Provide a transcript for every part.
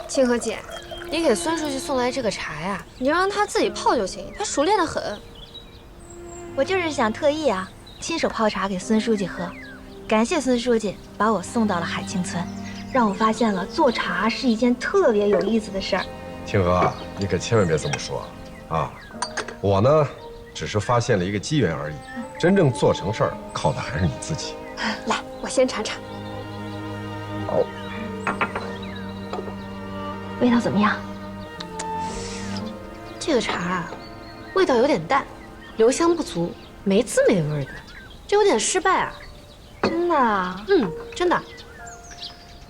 清河姐，你给孙书记送来这个茶呀，你就让他自己泡就行，他熟练得很。我就是想特意亲手泡茶给孙书记喝，感谢孙书记把我送到了海清村，让我发现了做茶是一件特别有意思的事儿。清河，你可千万别这么说啊！我呢，只是发现了一个机缘而已，真正做成事儿靠的还是你自己。来，我先尝尝。好。味道怎么样？这个茶味道有点淡，留香不足，没滋没味的，这有点失败啊。真的啊？真的。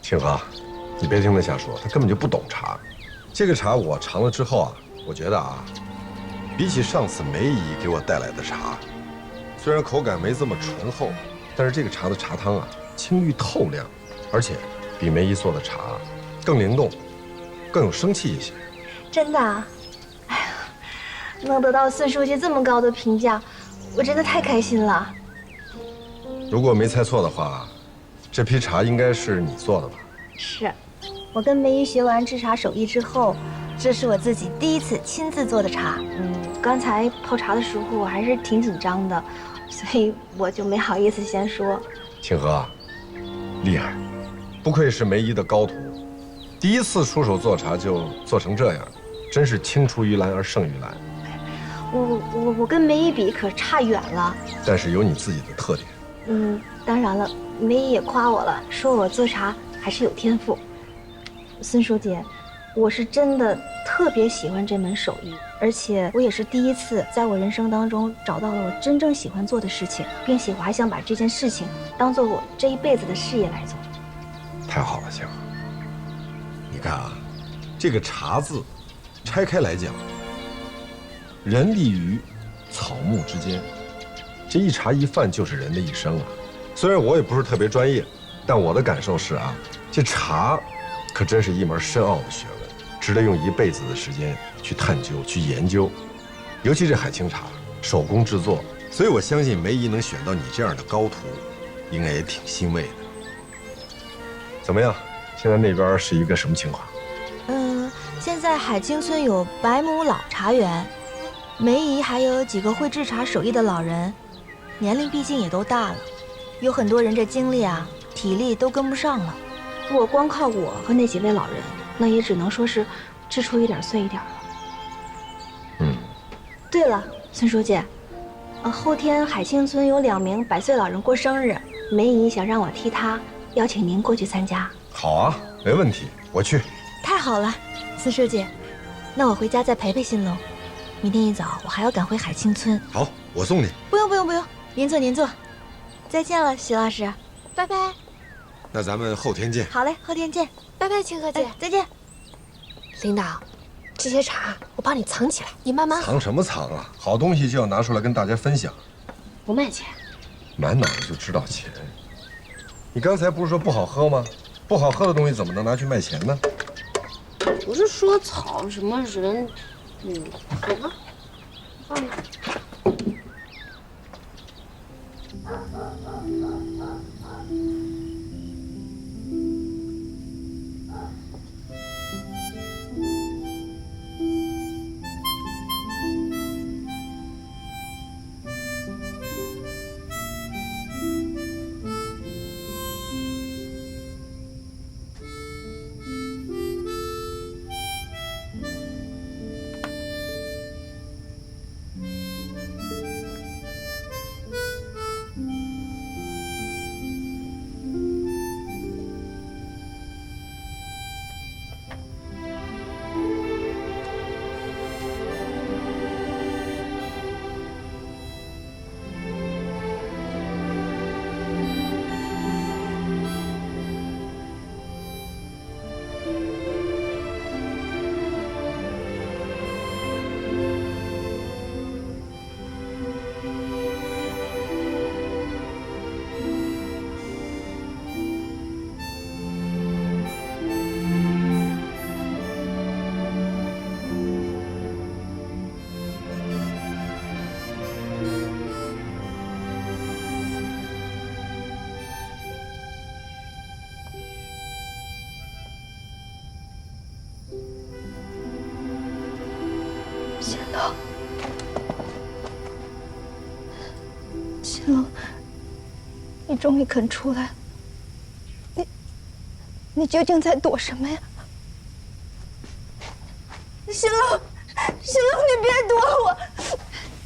清河，你别听他瞎说，他根本就不懂茶。这个茶我尝了之后我觉得比起上次梅姨给我带来的茶，虽然口感没这么醇厚，但是这个茶的茶汤清郁透亮，而且比梅姨做的茶更灵动，更有生气一些。真的啊？哎呀，能得到孙书记这么高的评价，我真的太开心了。如果没猜错的话，这批茶应该是你做的吧？是，我跟梅姨学完制茶手艺之后，这是我自己第一次亲自做的茶。刚才泡茶的时候我还是挺紧张的，所以我就没好意思先说。清河，厉害，不愧是梅姨的高徒，第一次出手做茶就做成这样，真是青出于蓝而胜于蓝。我跟梅姨比可差远了。但是有你自己的特点。当然了，梅姨也夸我了，说我做茶还是有天赋。孙书记，我是真的特别喜欢这门手艺，而且我也是第一次在我人生当中找到了我真正喜欢做的事情，并且我还想把这件事情当做我这一辈子的事业来做。太好了，清河。你看这个茶字拆开来讲，人立于草木之间，这一茶一饭就是人的一生啊。虽然我也不是特别专业，但我的感受是这茶可真是一门深奥的学问，值得用一辈子的时间去探究、去研究。尤其这海清茶，手工制作，所以我相信梅姨能选到你这样的高徒，应该也挺欣慰的。怎么样？现在那边是一个什么情况？现在海清村有100亩老茶园，梅姨还有几个会制茶手艺的老人，年龄毕竟也都大了，有很多人这精力体力都跟不上了。如果光靠我和那几位老人，那也只能说是制出一点碎一点了。对了，孙书记，后天海清村有2名100岁老人过生日，梅姨想让我替她邀请您过去参加。好啊，没问题，我去。太好了，孙书记，那我回家再陪陪新龙。明天一早我还要赶回海清村。好，我送你。不用，您坐。再见了，徐老师，拜拜。那咱们后天见。好嘞，后天见。拜拜，清河姐，再见。领导，这些茶我帮你藏起来，你慢慢喝。藏什么藏啊？好东西就要拿出来跟大家分享。不卖钱。满脑子就知道钱。你刚才不是说不好喝吗？不好喝的东西怎么能拿去卖钱呢？不是说草什么人，走吧，放吧。秦龙，你终于肯出来了。你究竟在躲什么呀？秦龙，秦龙，你别躲我！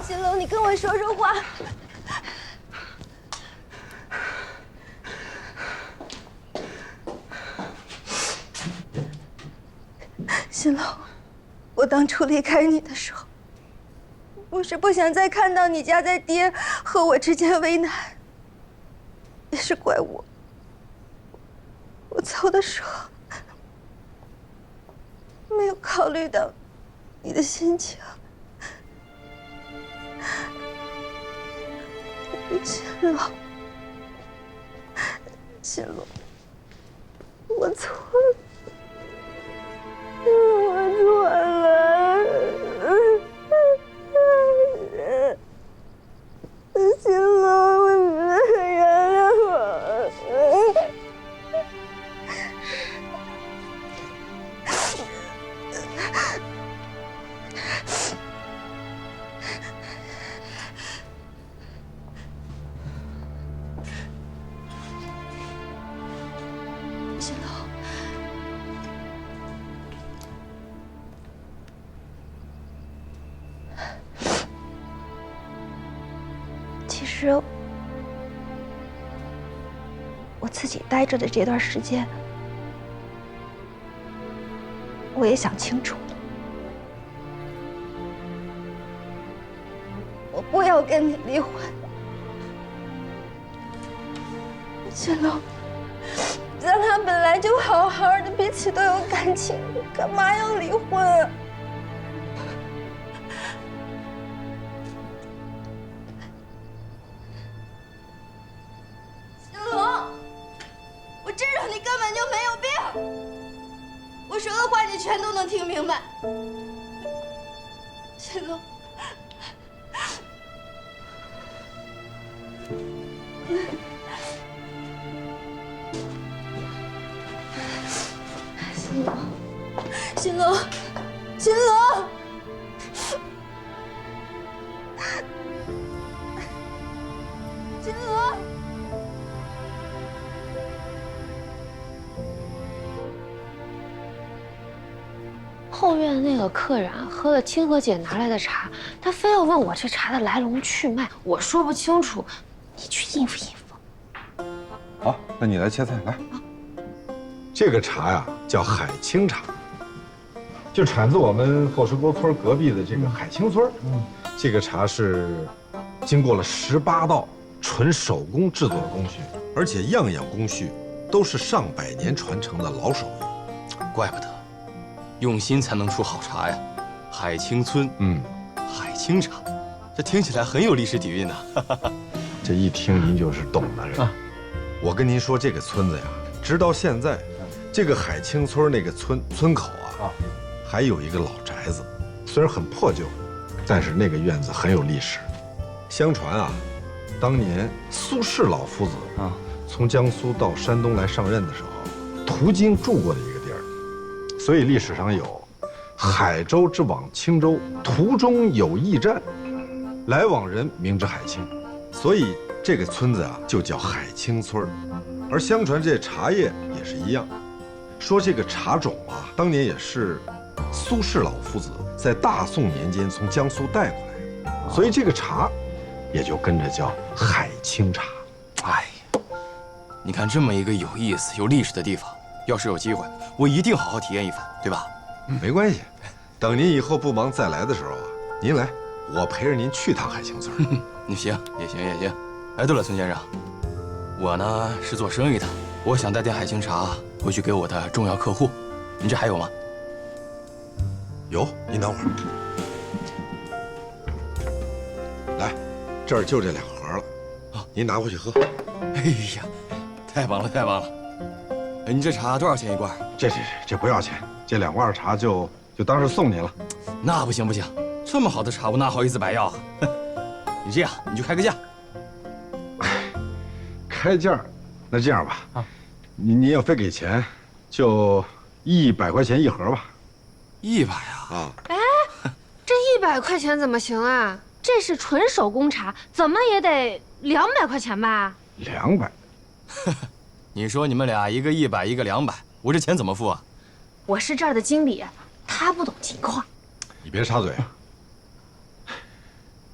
秦龙，你跟我说说话。秦龙，我当初离开你的时候，我是不想再看到你家在爹和我之间为难，也是怪我。我走的时候没有考虑到你的心情。秦龙，秦龙，我错了。我错了，秦龙，原谅我。秦龙。其实，我自己待着的这段时间，我也想清楚了，我不要跟你离婚。秦龙，咱俩本来就好好的，彼此都有感情，干嘛要离婚啊？我知道你根本就没有病，我说的话你全都能听明白。秦龙，秦龙，秦龙，秦龙，秦龙。后院那个客人啊，喝了清河姐拿来的茶，他非要问我这茶的来龙去脉，我说不清楚，你去应付应付。好，那你来切菜来。这个茶呀叫海清茶，就产自我们后石沟村隔壁的这个海清村。这个茶是经过了18道纯手工制作的工序，而且样样工序都是上百年传承的老手艺。怪不得，用心才能出好茶呀！海清村，海清茶，这听起来很有历史底蕴呐。这一听您就是懂的人。我跟您说，这个村子呀，直到现在，这个海清村那个村口啊，还有一个老宅子，虽然很破旧，但是那个院子很有历史。相传啊，当年苏轼老夫子从江苏到山东来上任的时候，途经住过的一个地儿，所以历史上有海州之往青州，途中有驿站，来往人名之海清，所以这个村子啊就叫海清村。而相传这茶叶也是一样，说这个茶种啊，当年也是苏轼老夫子在大宋年间从江苏带过来的，所以这个茶也就跟着叫海清茶。哎呀，你看这么一个有意思、有历史的地方，要是有机会，我一定好好体验一番，对吧？没关系，等您以后不忙再来的时候啊，您来，我陪着您去趟海清村。你行，也行，也行。哎，对了，孙先生，我呢是做生意的，我想带点海清茶回去给我的重要客户，您这还有吗？有，您等会儿。来，这儿就这2盒了，您拿回去喝。哎呀，太棒了，太棒了！哎，你这茶多少钱一罐？这不要钱，这2罐茶就当是送您了。那不行不行，这么好的茶我哪好意思白要啊？你这样，你就开个价。开价，那这样吧，你要非给钱，就100块钱1盒吧。100啊？哎，这100块钱怎么行啊？这是纯手工茶，怎么也得200块钱吧？200。你说你们俩一个100，一个200，我这钱怎么付啊？我是这儿的经理，他不懂情况。你别插嘴啊！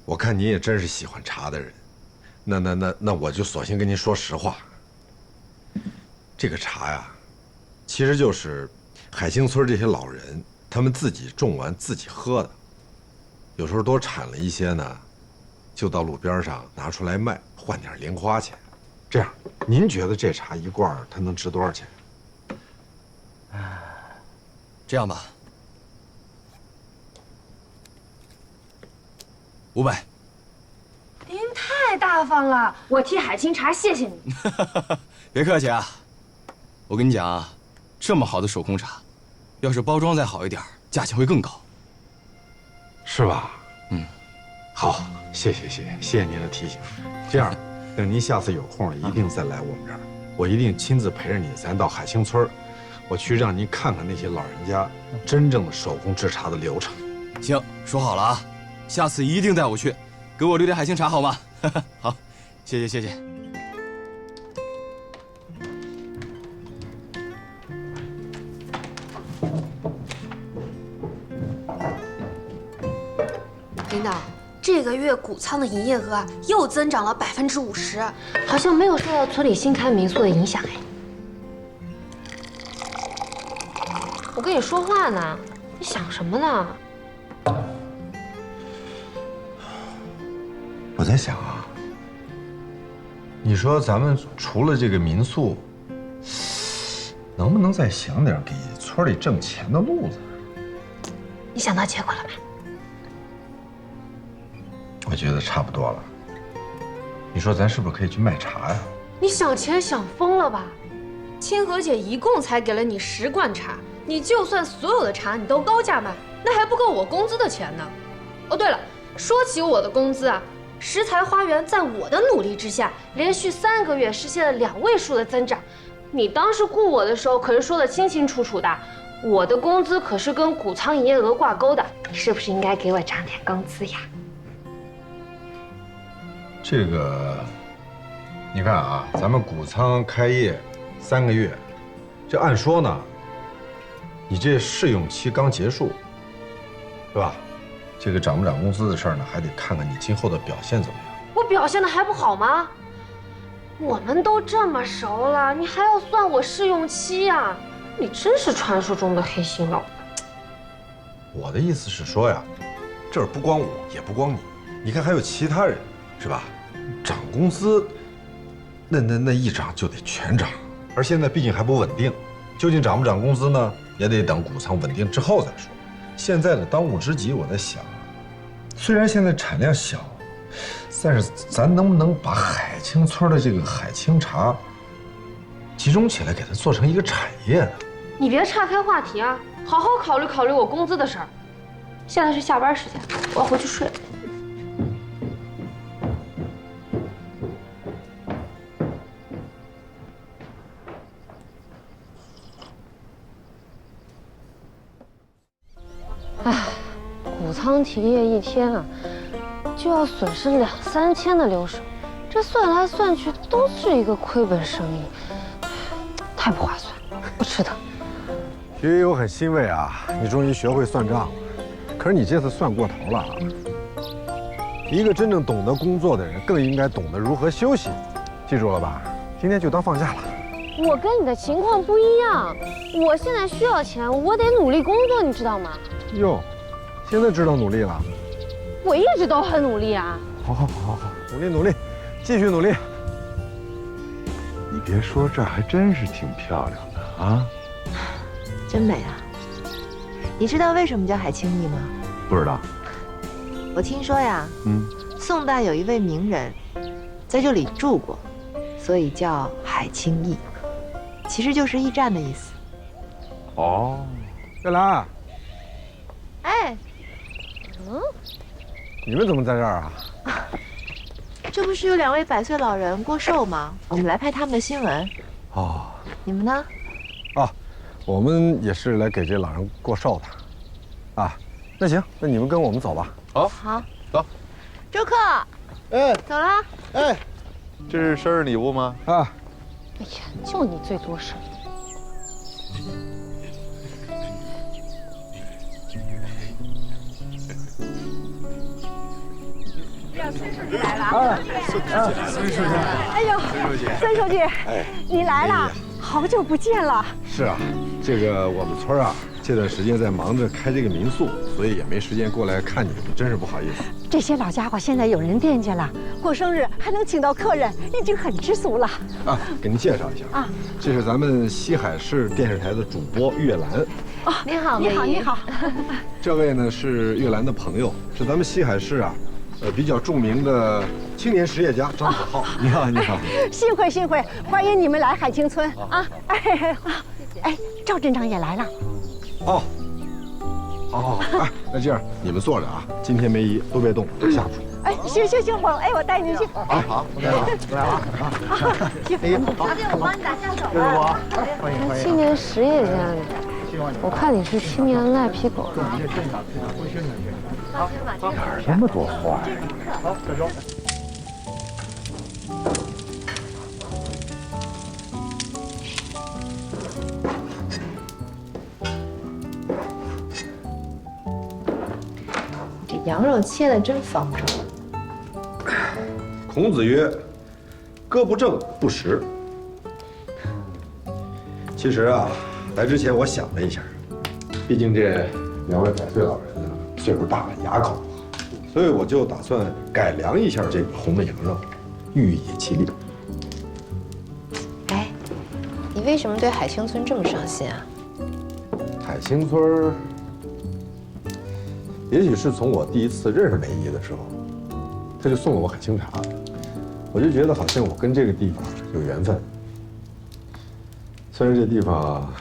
我看您也真是喜欢茶的人，那我就索性跟您说实话。这个茶呀，其实就是海清村这些老人他们自己种完自己喝的，有时候多产了一些呢，就到路边上拿出来卖，换点零花钱。这样，您觉得这茶一罐它能值多少钱？这样吧，500。您太大方了，我替海清茶谢谢你。别客气啊，我跟你讲啊，这么好的手工茶，要是包装再好一点，价钱会更高。是吧？好，谢谢您的提醒。这样，等您下次有空了，一定再来我们这儿，我一定亲自陪着你，咱到海清村，我去让您看看那些老人家真正的手工制茶的流程。行，说好了啊，下次一定带我去，给我留点海清茶好吗？好，谢谢。领导，这个月谷仓的营业额又增长了50%，好像没有受到村里新开民宿的影响哎。我跟你说话呢，你想什么呢？我在想啊，你说咱们除了这个民宿，能不能再想点给村里挣钱的路子？你想到结果了没？我觉得差不多了。你说咱是不是可以去卖茶呀？你想钱想疯了吧？清河姐一共才给了你10罐茶，你就算所有的茶你都高价卖，那还不够我工资的钱呢。哦，对了，说起我的工资啊，食材花园在我的努力之下，连续3个月实现了2位数的增长。你当时雇我的时候可是说得清清楚楚的，我的工资可是跟谷仓营业额挂钩的，你是不是应该给我涨点工资呀？这个，你看啊，咱们谷仓开业3个月，这按说呢，你这试用期刚结束，是吧？这个涨不涨工资的事儿呢，还得看看你今后的表现怎么样。我表现的还不好吗？我们都这么熟了，你还要算我试用期呀？你真是传说中的黑心老板。我的意思是说呀，这儿不光我，也不光你，你看还有其他人，是吧？涨工资，那一涨就得全涨，而现在毕竟还不稳定，究竟涨不涨工资呢？也得等谷仓稳定之后再说。现在的当务之急，我在想，虽然现在产量小，但是咱能不能把海清村的这个海清茶集中起来给它做成一个产业呢？你别岔开话题啊，好好考虑考虑我工资的事儿。现在是下班时间，我要回去睡了。唉，谷仓停业一天啊，就要损失2、3千的流水，这算来算去都是一个亏本生意，太不划算，不值得。徐一，我很欣慰啊，你终于学会算账了。可是你这次算过头了啊！一个真正懂得工作的人，更应该懂得如何休息，记住了吧？今天就当放假了。我跟你的情况不一样，我现在需要钱，我得努力工作，你知道吗？哟，现在知道努力了？我一直都很努力啊。好，努力努力，继续努力。你别说，这还真是挺漂亮的啊！真美啊！你知道为什么叫海清逸吗？不知道。我听说呀，宋代有一位名人在这里住过，所以叫海清逸，其实就是驿站的意思。哦，月兰，哎，你们怎么在这儿啊？这不是有2位100岁老人过寿吗？我们来拍他们的新闻。哦，你们呢？我们也是来给这老人过寿的，啊，那行，那你们跟我们走吧。好，走。周克，哎，走啦。哎，这是生日礼物吗？啊，哎呀，就你最多事。哎呦，孙书记，你来了，好久不见了。是啊，这个我们村啊，这段时间在忙着开这个民宿，所以也没时间过来看你们，真是不好意思。这些老家伙现在有人惦记了，过生日还能请到客人，已经很知足了。啊，给您介绍一下啊，这是咱们西海市电视台的主播岳兰。哦，你好，你好，你好。这位呢是岳兰的朋友，是咱们西海市啊，比较著名的青年实业家张子浩。你好，你好。幸会，欢迎你们来海清村啊！哎，赵镇长也来了。哦，好，哎，那这样你们坐着啊，今天没移，都别动，都下去。哎，行，我带你去。好，来了啊！行，小姐，我帮你打下手吧。还青年实业家呢，我看你是青年赖皮狗。哪儿那么多话呀？好，小周。这羊肉切的真方正。孔子曰：“歌不正，不食。”其实啊，来之前我想了一下，毕竟这2位100岁老人啊，岁数大了，牙口不好，所以我就打算改良一下这个红焖羊肉，寓也其利。哎，你为什么对海清村这么上心啊？海清村，也许是从我第一次认识梅姨的时候，她就送了我海清茶，我就觉得好像我跟这个地方有缘分。虽然这地方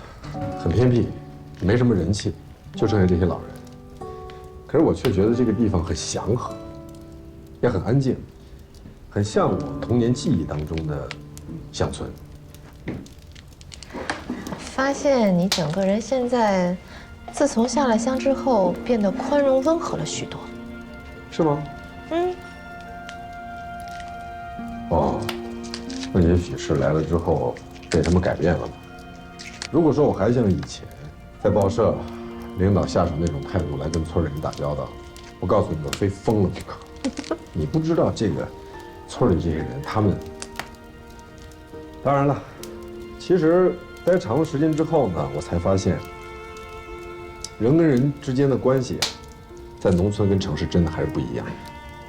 很偏僻，没什么人气，就剩下这些老人，可是我却觉得这个地方很祥和，也很安静，很像我童年记忆当中的乡村。发现你整个人现在，自从下了乡之后，变得宽容温和了许多。是吗？嗯，哦，那也许是来了之后被他们改变了吧。如果说我还像以前在报社领导下属那种态度来跟村里人打交道，我告诉你们，非疯了不可。你不知道这个村里这些人，他们当然了，其实待长了时间之后呢，我才发现人跟人之间的关系啊，在农村跟城市真的还是不一样。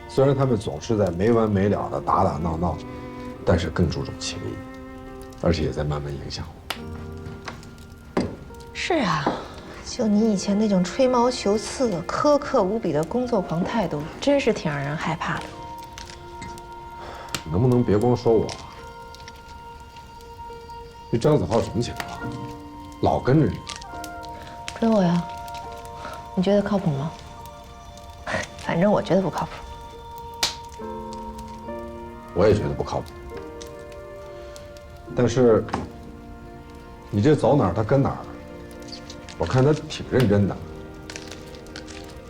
虽然他们总是在没完没了的打打闹闹，但是更注重情谊，而且也在慢慢影响我。是啊，就你以前那种吹毛求疵、苛刻无比的工作狂态度，真是挺让人害怕的。能不能别光说我？这张子浩什么情况？老跟着你？追我呀？你觉得靠谱吗？反正我觉得不靠谱。我也觉得不靠谱。但是你这走哪儿他跟哪儿，我看他挺认真的。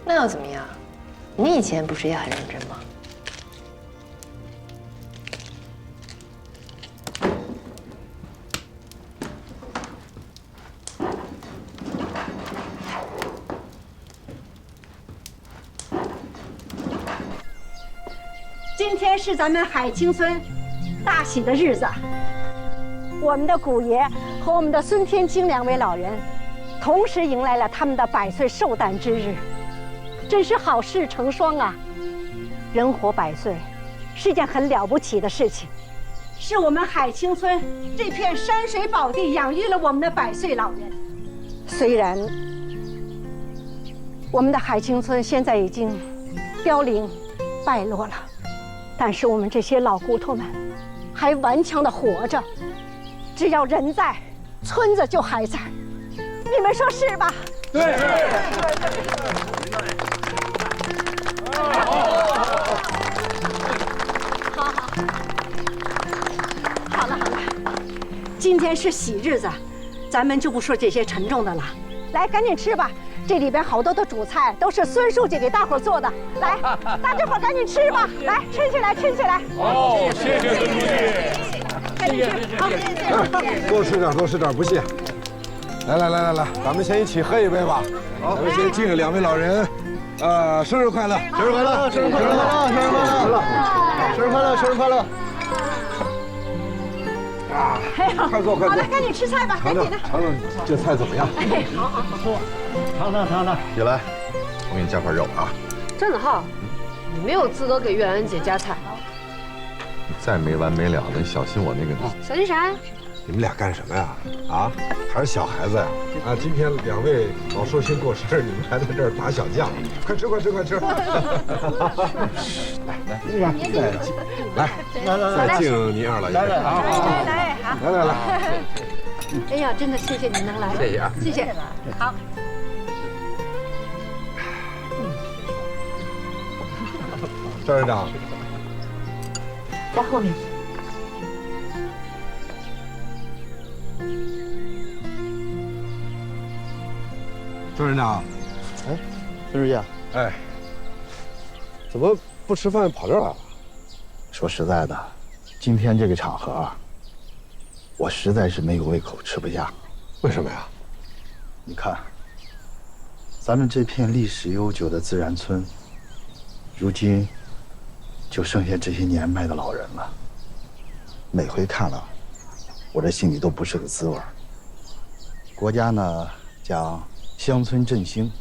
那又怎么样？你以前不是也很认真吗？今天是咱们海清村大喜的日子，我们的古爷和我们的孙天清两位老人，同时迎来了他们的100岁寿诞之日，真是好事成双啊！人活100岁，是件很了不起的事情，是我们海清村这片山水宝地养育了我们的100岁老人。虽然我们的海清村现在已经凋零败落了，但是我们这些老骨头们还顽强地活着，只要人在，村子就还在，你们说是吧？对。好了，今天是喜日子，咱们就不说这些沉重的了，来，赶紧吃吧。这里边好多的主菜都是孙书记给大伙做的，来，大家伙赶紧吃吧，来，吃起来，吃起来。好，谢谢孙书记。赶紧吃，好，谢谢。多吃点，多吃点，不谢。来，咱们先一起喝一杯吧。好，咱们先敬2位老人，生日快乐！生日快乐！生日快乐！生日快乐！生日快乐！生日快乐！啊，快坐，快坐。好了，赶紧吃菜吧，赶紧的。尝尝这菜怎么样？哎，好，尝。起来，我给你加块肉啊。张子浩，你没有资格给月兰姐夹菜。你再没完没了的，你小心我那个。小心啥？你们俩干什么呀？啊，还是小孩子呀？啊，今天2位老寿星过生日，你们还在这儿打小将，快吃！来，再敬您2老爷。来。哎呀，真的谢谢你能来，谢谢啊，谢谢。好。赵院长，在后面。赵院长，哎，孙书记，哎，怎么不吃饭跑这儿来了？说实在的，今天这个场合啊，我实在是没有胃口，吃不下。为什么呀？你看，咱们这片历史悠久的自然村，如今就剩下这些年迈的老人了。每回看了，我这心里都不是个滋味。国家呢讲乡村振兴，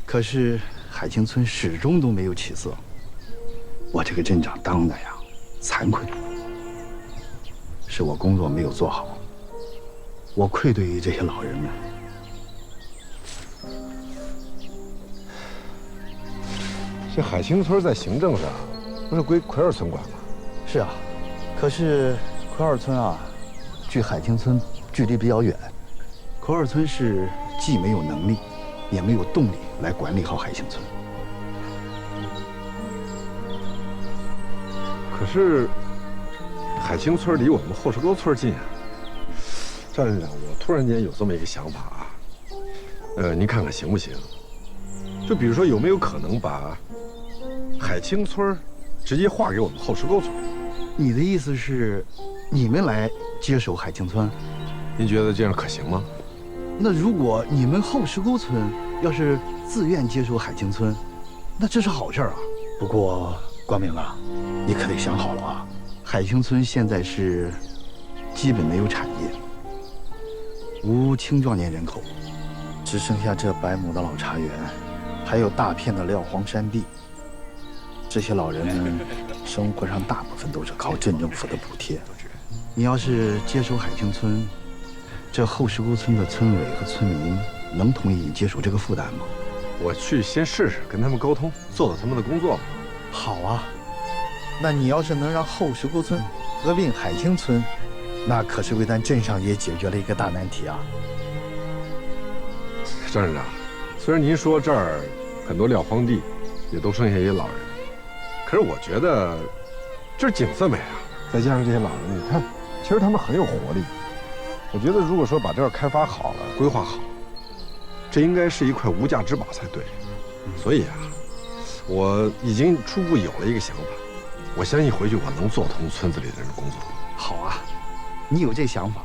可是海清村始终都没有起色。我这个镇长当的呀，惭愧，是我工作没有做好，我愧对于这些老人们。这海清村在行政上不是归奎尔村管吗？是啊，可是奎尔村啊，距海清村距离比较远，奎尔村是既没有能力，也没有动力来管理好海清村。可是海清村离我们后石沟村近啊。赵院长，我突然间有这么一个想法啊，您看看行不行？就比如说有没有可能把海清村直接划给我们后石沟村？你的意思是，你们来接手海清村？您觉得这样可行吗？那如果你们后石沟村要是自愿接手海清村，那这是好事啊。不过光明啊，你可得想好了啊，海清村现在是基本没有产业，无青壮年人口，只剩下这100亩的老茶园，还有大片的撂荒山地。这些老人们生活上大部分都是靠镇政府的补贴。你要是接手海清村，这后石沟村的村委和村民能同意你接手这个负担吗？我去先试试，跟他们沟通，做做他们的工作。好啊，那你要是能让后石沟村合并海清村，那可是为咱镇上也解决了一个大难题啊。张镇长，虽然您说这儿很多撂荒地，也都剩下一些老人，可是我觉得这儿景色美啊，再加上这些老人，你看，其实他们很有活力。我觉得如果说把这儿开发好了，规划好，这应该是一块无价之宝才对。所以啊，我已经初步有了一个想法，我相信回去我能做通村子里的人的工作。好啊，你有这想法，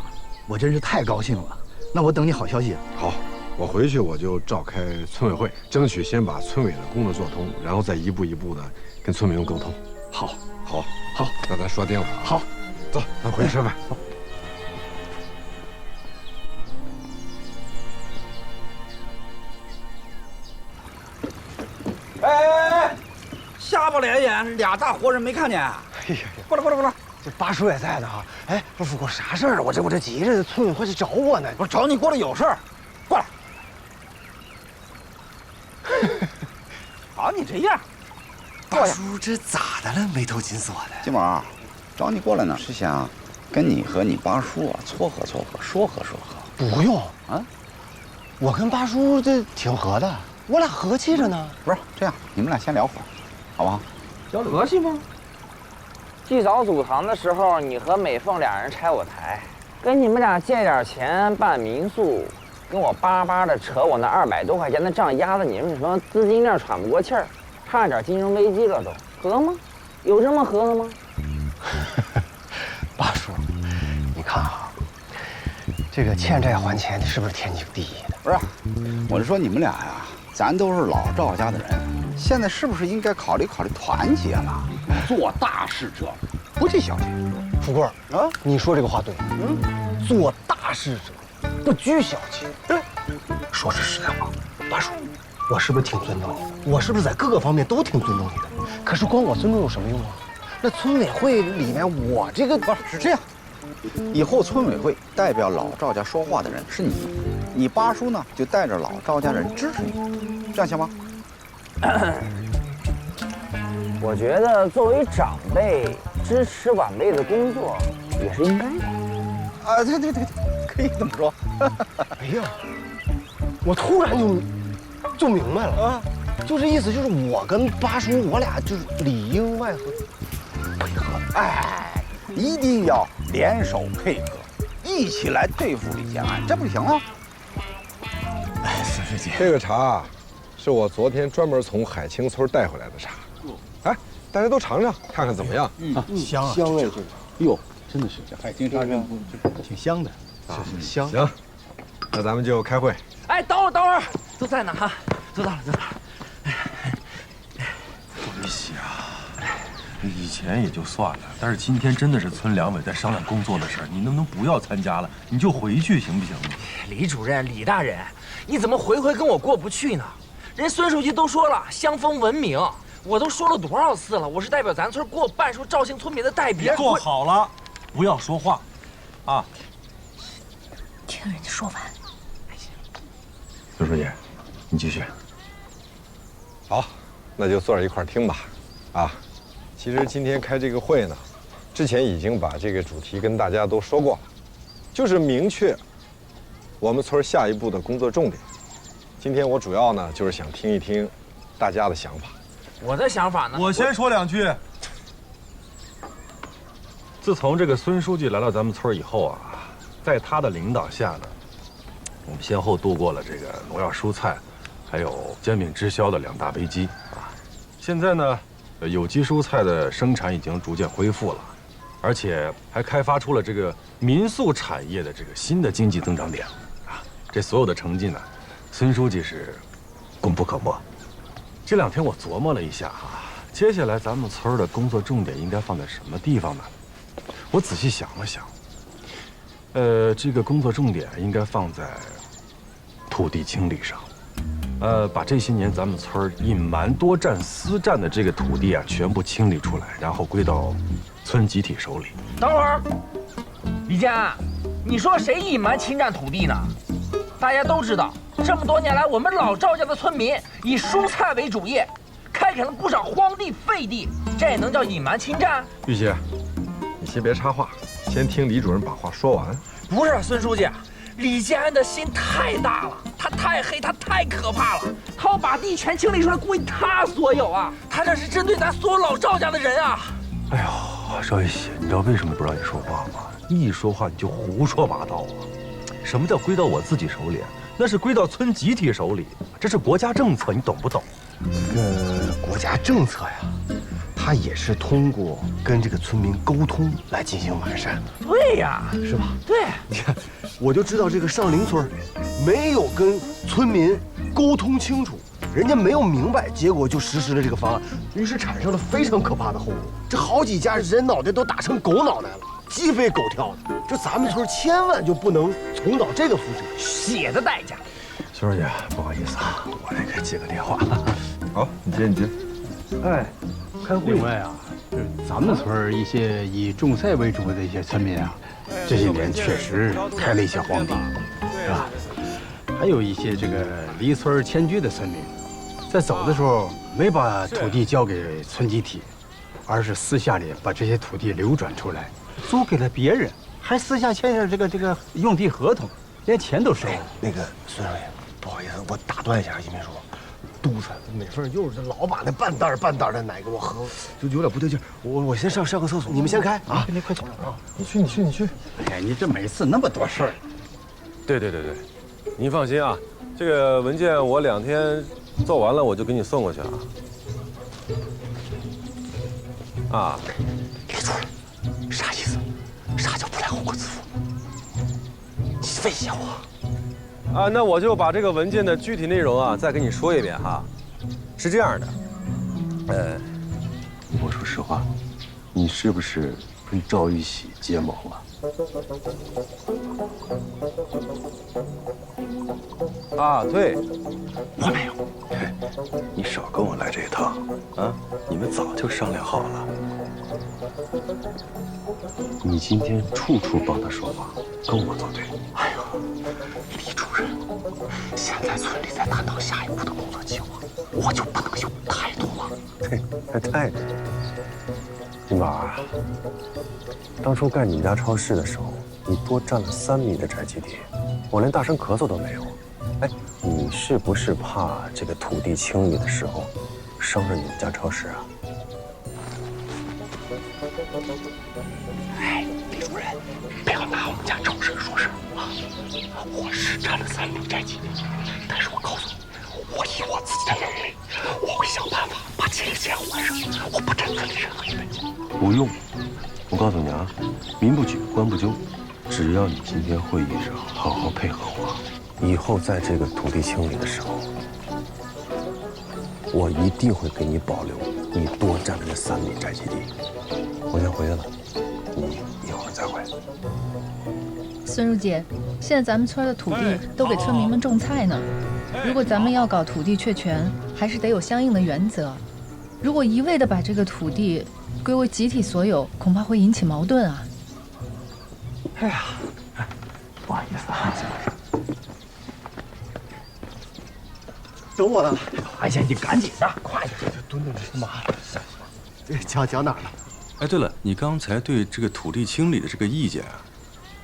我真是太高兴了。那我等你好消息。好，我回去我就召开村委会，争取先把村委的工作做通，然后再一步一步的跟村民们沟通。好，好，那咱说定了。好，走，咱回去吃饭。走。哎，下巴脸眼，俩大活人没看见？哎呀，过来，这八叔也在呢啊！哎，不是我啥事儿啊？我这急着，村委会是找我呢。不是找你过来有事儿，过来。好，你这样，八叔这咋的了？眉头紧锁的。金毛，找你过来呢，是想跟你和你八叔啊撮合撮合，说和说和。不用啊，我跟八叔这挺合的。我俩和气着呢。不是这样，你们俩先聊会儿，好不好？和气吗？祭扫祖堂的时候，你和美凤俩人拆我台，跟你们俩借点钱办民宿，跟我巴巴的扯我那200多块钱的账，压得你们什么资金链喘不过气儿，差点金融危机了都，合吗？有这么合的吗？八叔，你看啊，这个欠债还钱，是不是天经地义的？不是，我是说你们俩呀。咱都是老赵家的人，现在是不是应该考虑考虑团结了？做大事者不计小节。富贵啊，你说这个话对。做大事者不拘小节。说句实在话，八叔，我是不是挺尊重你的？我是不是在各个方面都挺尊重你的？可是光我尊重有什么用啊？那村委会里面，我这个不是这样。以后村委会代表老赵家说话的人是你，你八叔呢就带着老赵家人支持你，这样行吗？我觉得作为长辈支持晚辈的工作也是应该的。啊，对，可以这么说。哎呀，我突然就明白了啊，就这意思，就是我跟八叔我俩就是里应外合，配合。哎。一定要联手配合，一起来对付李建安，这不行吗？哎，孙书记，这个茶是我昨天专门从海清村带回来的茶，哎，大家都尝尝，看看怎么样？香啊，香味这个，哟，真的是这海清茶挺香的，是香。行，那咱们就开会。哎，等会儿，都在哪哈？都到了。对不起啊。以前也就算了，但是今天真的是村两委在商量工作的事儿，你能不能不要参加了？你就回去行不行？李主任、李大人，你怎么回跟我过不去呢？人孙书记都说了，乡风文明，我都说了多少次了，我是代表咱村过半数肇庆村民的代表。坐好了，不要说话，啊！听人家说完。孙书记，你继续。好，那就坐着一块儿听吧，啊。其实今天开这个会呢，之前已经把这个主题跟大家都说过了，就是明确我们村下一步的工作重点。今天我主要呢就是想听一听大家的想法。我的想法呢？我先说2句。自从这个孙书记来到咱们村以后啊，在他的领导下呢，我们先后度过了这个农药蔬菜，还有煎饼滞销的2大危机啊。现在呢。有机蔬菜的生产已经逐渐恢复了，而且还开发出了这个民宿产业的这个新的经济增长点啊！这所有的成绩呢，孙书记是功不可没。这2天我琢磨了一下哈，接下来咱们村的工作重点应该放在什么地方呢？我仔细想了想，这个工作重点应该放在土地清理上。把这些年咱们村隐瞒多占私占的这个土地啊，全部清理出来，然后归到村集体手里。等会儿，李建安，你说谁隐瞒侵占土地呢？大家都知道，这么多年来，我们老赵家的村民以蔬菜为主业，开垦了不少荒地废地，这也能叫隐瞒侵占？玉姐，你先别插话，先先听李主任把话说完。不是孙书记，李建安的心太大了，他太黑，他太可怕了。他要把地全清理出来归他所有啊！他这是针对咱所有老赵家的人啊！哎呦，邵一喜，你知道为什么不让你说话吗？你一说话你就胡说八道啊！什么叫归到我自己手里？那是归到村集体手里，这是国家政策，你懂不懂？国家政策呀，它也是通过跟这个村民沟通来进行完善的。对呀，是吧？对，你看，我就知道这个上林村没有跟村民沟通清楚，人家没有明白，结果就实施了这个方案，于是产生了非常可怕的后果。这好几家人脑袋都打成狗脑袋了，鸡飞狗跳的。这咱们村千万就不能重蹈这个覆辙，血的代价。孙书记，不好意思啊，我得给接个电话。好，你接。哎，开会。另外啊，咱们村一些以种菜为主的一些村民啊，这些年确实开了一些荒地，是吧？还有一些这个离村迁居的村民，在走的时候没把土地交给村集体，而是私下里把这些土地流转出来，租给了别人，还私下签下这个用地合同，连钱都收了。那个孙少爷，不好意思，我打断一下，一民叔，督促美凤又是老把那半袋的奶给我喝，就有点不对劲。我先上个厕所，你们先开啊！你快走啊！你去。哎呀，你这每次那么多事儿。对，您放心啊，这个文件我2天做完了，我就给你送过去啊。啊，李主任，啥意思？啥叫不来后果自负？你威胁我？啊，那我就把这个文件的具体内容啊再给你说一遍哈。是这样的，我说实话，你是不是跟赵一喜结盟了？啊，对，我没有。你少跟我来这一套啊！你们早就商量好了。你今天处处帮他说话，跟我作对。哎呦，李主任，现在村里在探讨下一步的工作计划，我就不能有态度吗？对，态度。金宝啊，当初盖你们家超市的时候，你多占了3米的宅基地，我连大声咳嗽都没有。哎，你是不是怕这个土地清理的时候伤着你们家超市啊？哎，李主任，不要拿我们家超市说事啊！我是占了3米宅基地，但是我告诉你，我以我自己的能力，我会想办法把这个钱还上，我不占村里任何一分钱。不用，我告诉你啊，民不举，官不究，只要你今天会议上好好配合我，以后在这个土地清理的时候，我一定会给你保留你多占的那3米宅基地。我先回去了，你一会儿再回。孙书记，现在咱们村的土地都给村民们种菜呢。如果咱们要搞土地确权，还是得有相应的原则。如果一味的把这个土地归为集体所有，恐怕会引起矛盾啊。哎呀，不好意思啊。等我了。哎呀，你赶紧的，快点！蹲着你妈的！这讲哪儿了？哎，对了，你刚才对这个土地清理的这个意见啊，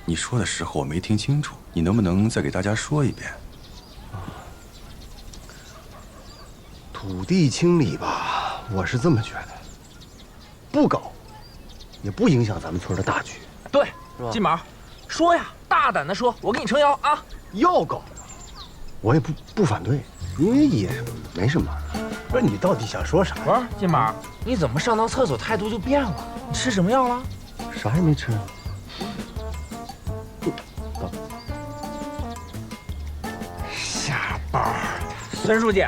你说的时候我没听清楚，你能不能再给大家说一遍？土地清理吧，我是这么觉得，不搞，也不影响咱们村的大局。对，金毛，说呀，大胆的说，我给你撑腰啊！要搞，我也不反对，因为也没什么。不是你到底想说啥？不是金毛，你怎么上趟厕所态度就变了？你吃什么药了？啥也没吃。瞎包。孙书记，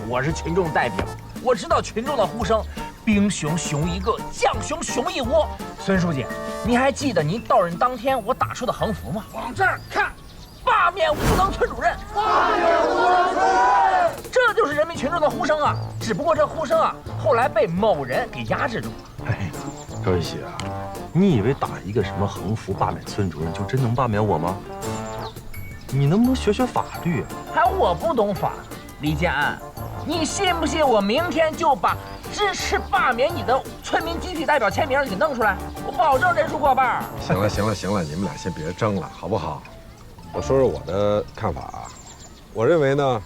我是群众代表，我知道群众的呼声，兵熊熊一个，将熊熊一窝。孙书记，你还记得您到任当天我打出的横幅吗？往这儿看，罢免吴能村主任，罢免吴能村。这就是人民群众的呼声啊！只不过这呼声啊，后来被某人给压制住了。哎，赵一喜啊，你以为打一个什么横幅罢免村主任就真能罢免我吗？你能不能学学法律啊？还我不懂法，李建安，你信不信我明天就把支持罢免你的村民集体代表签名，你弄出来，我保证人数过半。行了行了行了，你们俩先别争了，好不好？我说说我的看法啊。我认为呢，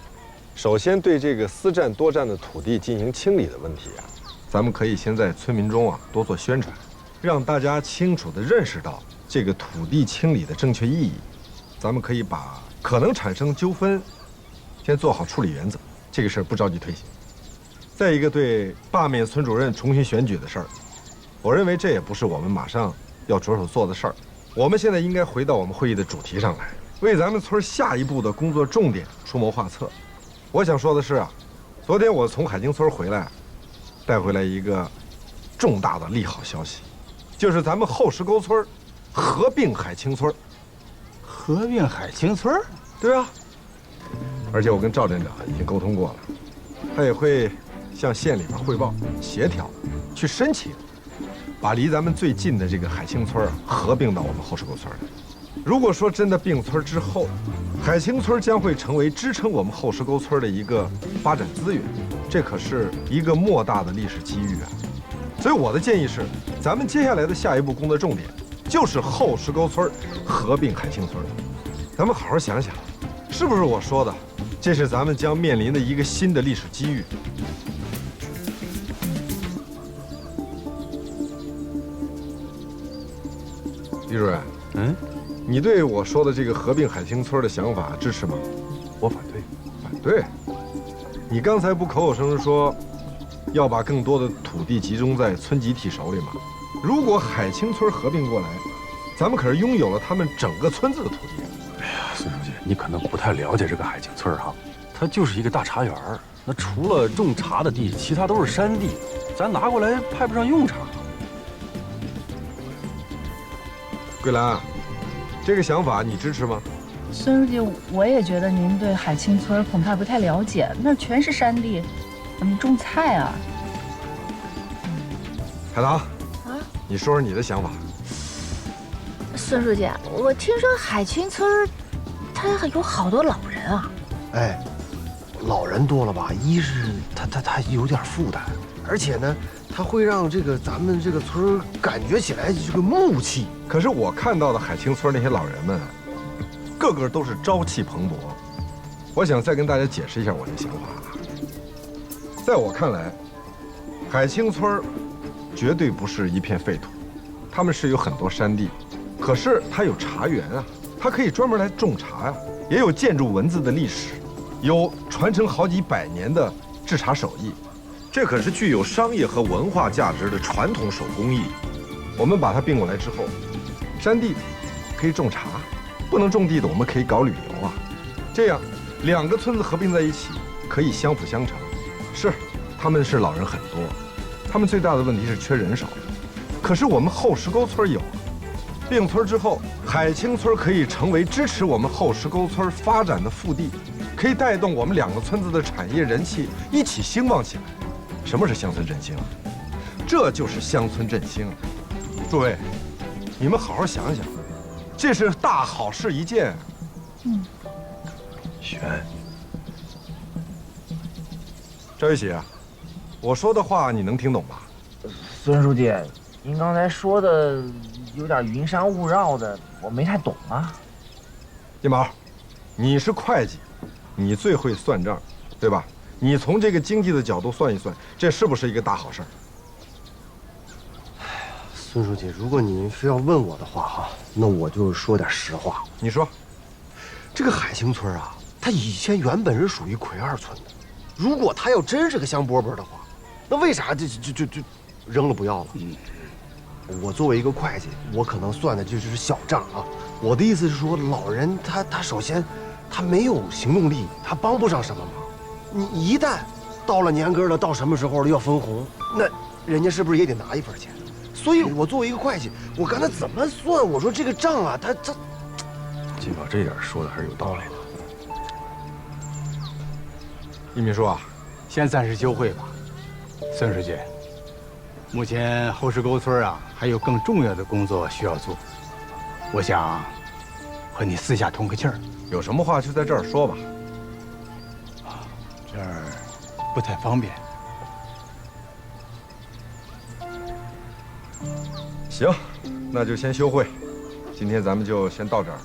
首先对这个私占多占的土地进行清理的问题啊，咱们可以先在村民中啊多做宣传，让大家清楚地认识到这个土地清理的正确意义。咱们可以把可能产生纠纷先做好处理原则，这个事儿不着急推行。再一个，对罢免村主任、重新选举的事儿，我认为这也不是我们马上要着手做的事儿。我们现在应该回到我们会议的主题上来，为咱们村下一步的工作重点出谋划策。我想说的是啊，昨天我从海清村回来，带回来一个重大的利好消息，就是咱们后石沟村合并海清村。合并海清村？对啊，而且我跟赵镇长已经沟通过了，他也会向县里边汇报协调，去申请把离咱们最近的这个海清村合并到我们后石沟村来。如果说真的并村之后，海清村将会成为支撑我们后石沟村的一个发展资源，这可是一个莫大的历史机遇啊！所以我的建议是，咱们接下来的下一步工作重点就是后石沟村合并海清村。咱们好好想想，是不是我说的，这是咱们将面临的一个新的历史机遇。李主任，你对我说的这个合并海清村的想法支持吗？我反对。反对？你刚才不口口声声说要把更多的土地集中在村集体手里吗？如果海清村合并过来，咱们可是拥有了他们整个村子的土地。哎呀，孙书记，你可能不太了解这个海清村哈，它就是一个大茶园，那除了种茶的地，其他都是山地，咱拿过来派不上用场。桂兰，这个想法你支持吗？孙书记，我也觉得您对海清村恐怕不太了解，那全是山地，怎么种菜啊？海棠，你说说你的想法。孙书记，我听说海清村，它有好多老人啊。哎，老人多了吧，一是他有点负担，而且呢，它会让咱们这个村感觉起来这个木气。可是我看到的海清村那些老人们，个个都是朝气蓬勃。我想再跟大家解释一下我的想法啊。在我看来，海清村绝对不是一片废土，他们是有很多山地，可是它有茶园啊，它可以专门来种茶呀，也有建筑文字的历史，有传承好几百年的制茶手艺，这可是具有商业和文化价值的传统手工艺。我们把它并过来之后，山地可以种茶，不能种地的我们可以搞旅游啊，这样两个村子合并在一起，可以相辅相成。是，他们是老人很多，他们最大的问题是缺人手，可是我们后石沟村有。并村之后，海清村可以成为支持我们后石沟村发展的腹地，可以带动我们两个村子的产业人气一起兴旺起来。什么是乡村振兴？这就是乡村振兴。诸位，你们好好想想，这是大好事一件。选。赵一喜，我说的话你能听懂吧？孙书记，您刚才说的有点云山雾绕的，我没太懂啊。金宝，你是会计，你最会算账，对吧？你从这个经济的角度算一算，这是不是一个大好事儿？孙书记，如果您非要问我的话哈，那我就说点实话。你说，这个海清村啊，它以前原本是属于奎二村的。如果它要真是个香饽饽的话，那为啥就扔了不要了？我作为一个会计，我可能算的就是小账啊。我的意思是说，老人他首先他没有行动力，他帮不上什么忙。你一旦到了年根了，到什么时候了要分红，那人家是不是也得拿一份钱？所以我作为一个会计，我刚才怎么算？我说这个账啊，他金宝这点说的还是有道理的。易秘书啊，先暂时休会吧。孙书记，目前后石沟村啊还有更重要的工作需要做，我想和你私下通个气儿。有什么话就在这儿说吧。这儿不太方便。行，那就先休会。今天咱们就先到这儿了。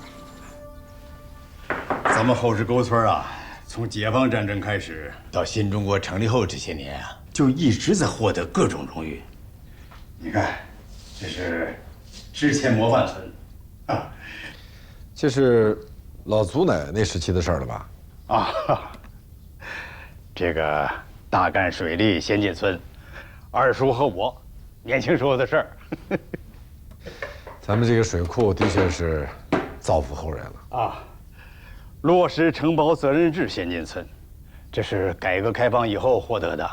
咱们后石沟村啊，从解放战争开始到新中国成立后这些年啊，就一直在获得各种荣誉。你看，这是之前模范村，啊，这是老祖奶那时期的事儿了吧？啊，这个大干水利先进村，二叔和我年轻时候的事儿。咱们这个水库的确是造福后人了啊。落实承包责任制先进村，这是改革开放以后获得的。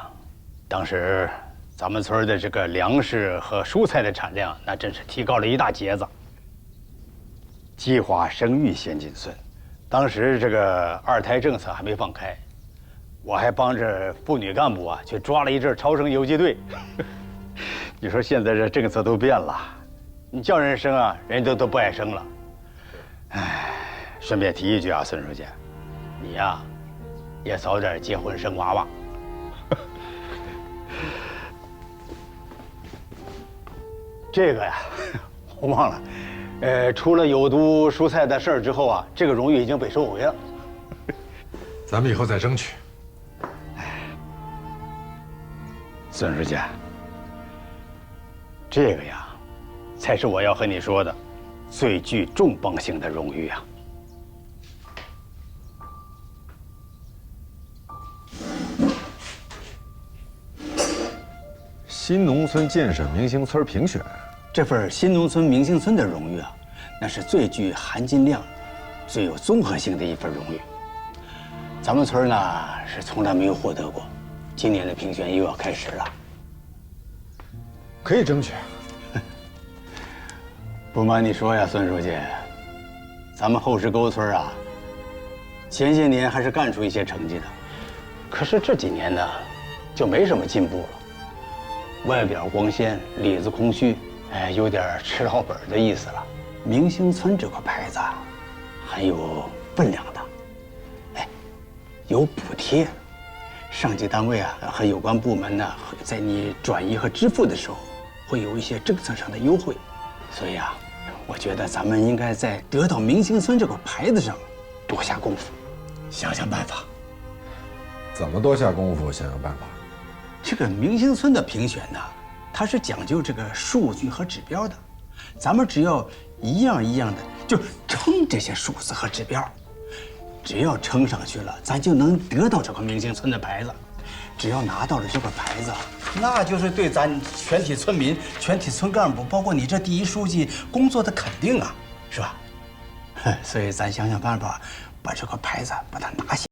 当时咱们村的这个粮食和蔬菜的产量，那真是提高了一大截子。计划生育先进村，当时这个二胎政策还没放开，我还帮着妇女干部啊去抓了一阵超生游击队。你说现在这政策都变了，你叫人生啊，人家都不爱生了。唉。顺便提一句啊，孙书记，你呀，也早点结婚生娃娃。这个呀，我忘了，出了有毒蔬菜的事儿之后啊，这个荣誉已经被收回了。咱们以后再争取。孙书记，这个呀，才是我要和你说的最具重磅性的荣誉啊。新农村建设明星村评选，这份新农村明星村的荣誉啊，那是最具含金量、最有综合性的一份荣誉。咱们村呢是从来没有获得过，今年的评选又要开始了，可以争取。不瞒你说呀，孙书记，咱们后石沟村啊，前些年还是干出一些成绩的，可是这几年呢，就没什么进步了。外表光鲜，里子空虚，哎，有点吃老本的意思了。明星村这块牌子很有分量的，哎，有补贴，上级单位啊和有关部门呢，在你转移和支付的时候，会有一些政策上的优惠。所以啊，我觉得咱们应该在得到明星村这块牌子上多下功夫，想想办法。怎么多下功夫，想想办法？这个明星村的评选呢，它是讲究这个数据和指标的，咱们只要一样一样的就称这些数字和指标，只要称上去了，咱就能得到这个明星村的牌子。只要拿到了这块牌子，那就是对咱全体村民、全体村干部，包括你这第一书记工作的肯定啊，是吧？所以咱想想办法，把这个牌子把它拿下。